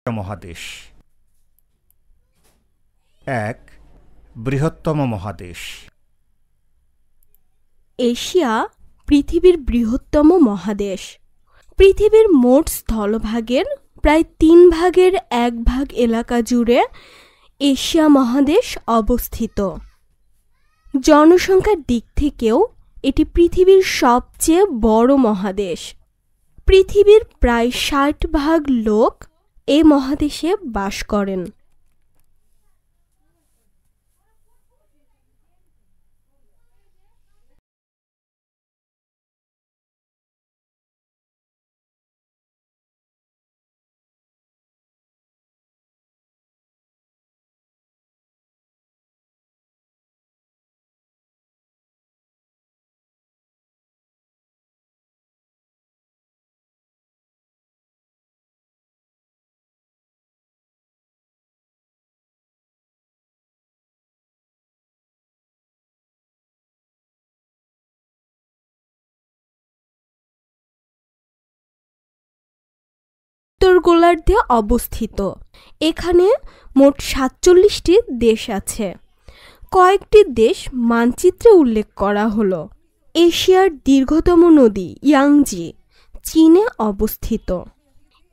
মহাদেশ। ১. বৃহত্তম মহাদেশ। এশিয়া পৃথিবীর বৃহত্তম মহাদেশ। পৃথিবীর মোট স্থলভাগের প্রায় ৩ ভাগের ১ ভাগ এলাকা জুড়ে এশিয়া মহাদেশ অবস্থিত। জনসংখ্যার দিক থেকেও এটি পৃথিবীর সবচেয়ে বড় মহাদেশ। পৃথিবীর প্রায় ৬০ ভাগ লোক এ মহাদেশে বাস করেন। উত্তর গোলার্ধে অবস্থিত। এখানে মোট ৪৭টি দেশ আছে। কয়েকটি দেশ মানচিত্রে উল্লেখ করা হলো। এশিয়ার দীর্ঘতম নদী ইয়াংজি চীনে অবস্থিত।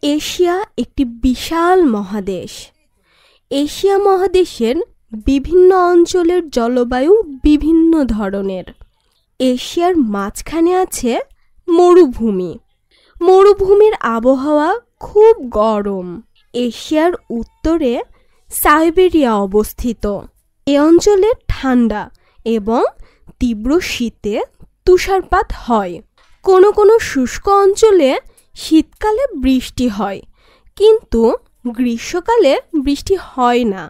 এশিয়া একটি বিশাল মহাদেশ। এশিয়া মহাদেশের বিভিন্ন অঞ্চলের জলবায়ু বিভিন্ন ধরনের। এশিয়ার মাঝখানে আছে মরুভূমি। মরুভূমির আবহাওয়া খুব গরম। এশিয়ার উত্তরে সাইবেরিয়া অবস্থিত। এ অঞ্চলে ঠান্ডা এবং তীব্র শীতে তুষারপাত হয়। কোনো কোনো শুষ্ক অঞ্চলে শীতকালে বৃষ্টি হয়, কিন্তু গ্রীষ্মকালে বৃষ্টি হয় না।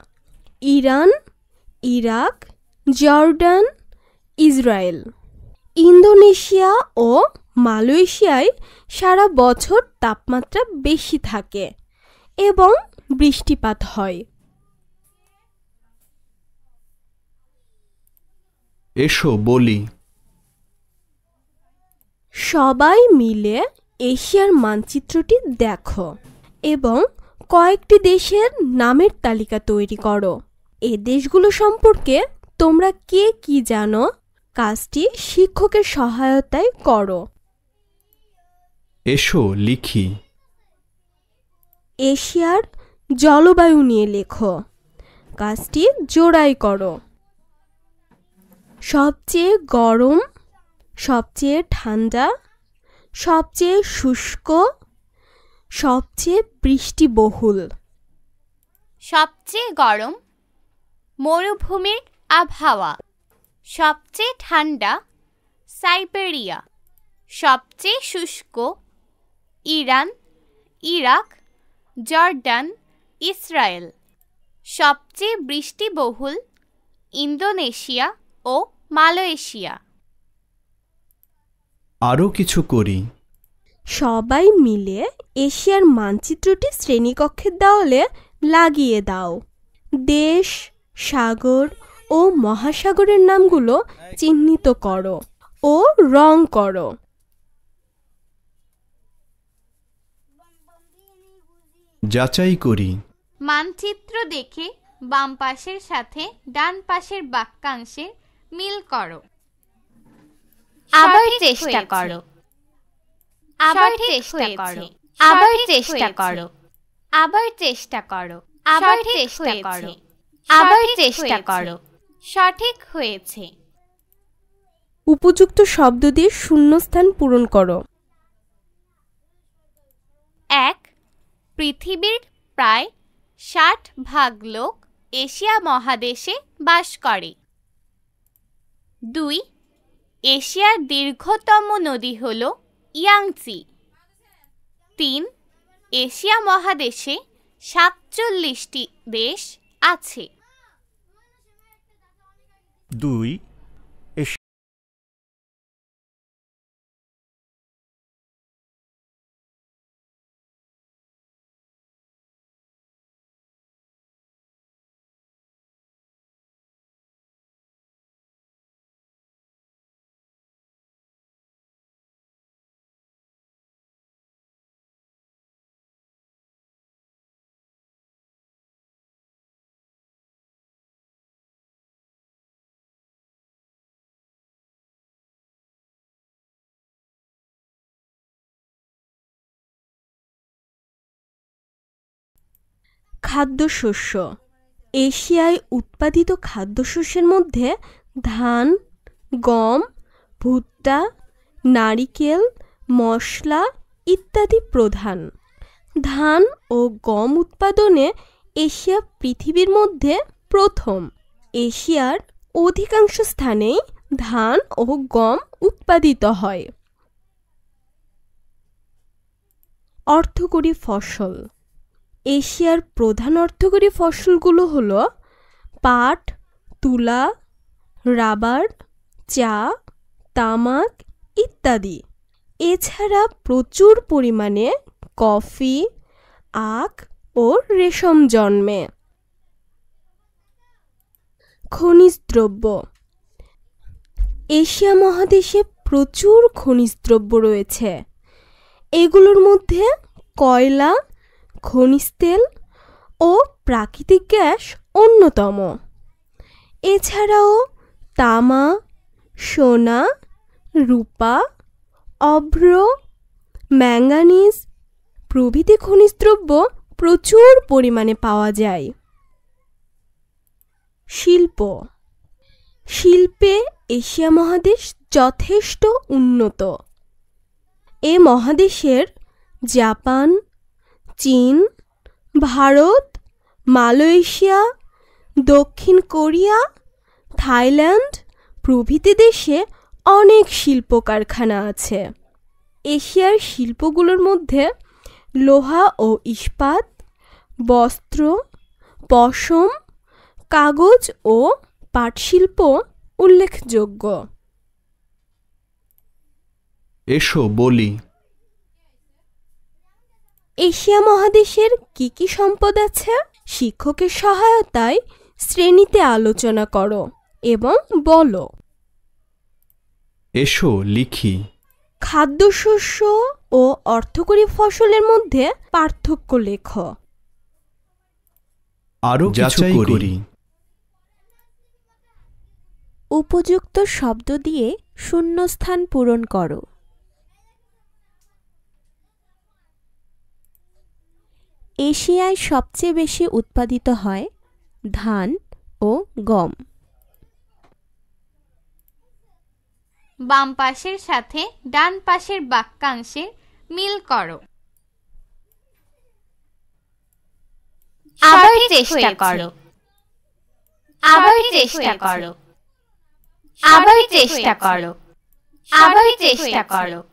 Iran, Iraq, Jordan, Israel, Indonesia ও মালয়েশিয়ায় সারা বছর তাপমাত্রা বেশি থাকে এবং বৃষ্টিপাত হয়। এসো বলি। সবাই মিলে এশিয়ার মানচিত্রটি দেখো এবং কয়েকটি দেশের নামের তালিকা তৈরি করো। এ দেশগুলো সম্পর্কে তোমরা কে কি জানো, কাজটি শিক্ষকের সহায়তায় করো। এসো লিখি। এশিয়ার জলবায়ু নিয়ে লেখো। কাজটি জোড়াই করো। সবচেয়ে গরম, সবচেয়ে ঠান্ডা, সবচেয়ে শুষ্ক, সবচেয়ে বৃষ্টিবহুল। সবচেয়ে গরম মরুভূমির আবহাওয়া। সবচেয়ে ঠান্ডা সাইবেরিয়া। সবচেয়ে শুষ্ক ইরান, ইরাক, জর্ডান, ইসরায়েল। সবচেয়ে বৃষ্টিবহুল ইন্দোনেশিয়া ও মালয়েশিয়া। আরও কিছু করি। সবাই মিলে এশিয়ার মানচিত্রটি শ্রেণীকক্ষের দেওয়ালে লাগিয়ে দাও। দেশ, সাগর ও মহাসাগরের নামগুলো চিহ্নিত করো ও রং করো। যাচাই করি। মানচিত্র দেখে বাম পাশের সাথে ডান পাশের বাক্যাংশে মিল করো। আবার চেষ্টা করো। আবার চেষ্টা করো। আবার চেষ্টা করো। আবার চেষ্টা করো। আবার চেষ্টা করো। আবার চেষ্টা করো। সঠিক হয়েছে। উপযুক্ত শব্দ দিয়ে শূন্যস্থান পূরণ করো। ১. পৃথিবীর প্রায় ৬০ ভাগ লোক এশিয়া মহাদেশে বাস করে। ২. এশিয়ার দীর্ঘতম নদী হল ইয়াংচি। ৩. এশিয়া মহাদেশে ৪৭টি দেশ আছে। ২. খাদ্যশস্য। এশিয়ায় উৎপাদিত খাদ্যশস্যের মধ্যে ধান, গম, ভুট্টা, নারিকেল, মশলা ইত্যাদি প্রধান। ধান ও গম উৎপাদনে এশিয়া পৃথিবীর মধ্যে প্রথম। এশিয়ার অধিকাংশ স্থানেই ধান ও গম উৎপাদিত হয়। অর্থকরী ফসল। এশিয়ার প্রধান অর্থকরী ফসলগুলো হল পাট, তুলা, রাবার, চা, তামাক ইত্যাদি। এছাড়া প্রচুর পরিমাণে কফি, আখ ও রেশম জন্মে। খনিজ দ্রব্য। এশিয়া মহাদেশে প্রচুর খনিজ দ্রব্য রয়েছে। এগুলোর মধ্যে কয়লা, খনিজ তেল ও প্রাকৃতিক গ্যাস অন্যতম। এছাড়াও তামা, সোনা, রূপা, অভ্র, ম্যাঙ্গানিজ প্রভৃতি খনিজ দ্রব্য প্রচুর পরিমাণে পাওয়া যায়। শিল্প। শিল্পে এশিয়া মহাদেশ যথেষ্ট উন্নত। এ মহাদেশের জাপান, চীন, ভারত, মালয়েশিয়া, দক্ষিণ কোরিয়া, থাইল্যান্ড প্রভৃতি দেশে অনেক শিল্প কারখানা আছে। এশিয়ার শিল্পগুলোর মধ্যে লোহা ও ইস্পাত, বস্ত্র, পশম, কাগজ ও পাট শিল্প উল্লেখযোগ্য। এসো বলি। এশিয়া মহাদেশের কি কি সম্পদ আছে? শিক্ষকের সহায়তায় শ্রেণীতে আলোচনা করো এবং বলো। এসো লিখি। খাদ্যশস্য ও অর্থকরী ফসলের মধ্যে পার্থক্য লেখো। আরো যাচাই করি। উপযুক্ত শব্দ দিয়ে শূন্যস্থান পূরণ করো। এশিয়ায় সবচেয়ে বেশি উৎপাদিত হয় ধান ও গম। বাম পাশের সাথে ডান পাশের বাক্যাংশে মিল করো। আবার চেষ্টা করো। আবার চেষ্টা করো। আবার চেষ্টা করো। আবার চেষ্টা করো।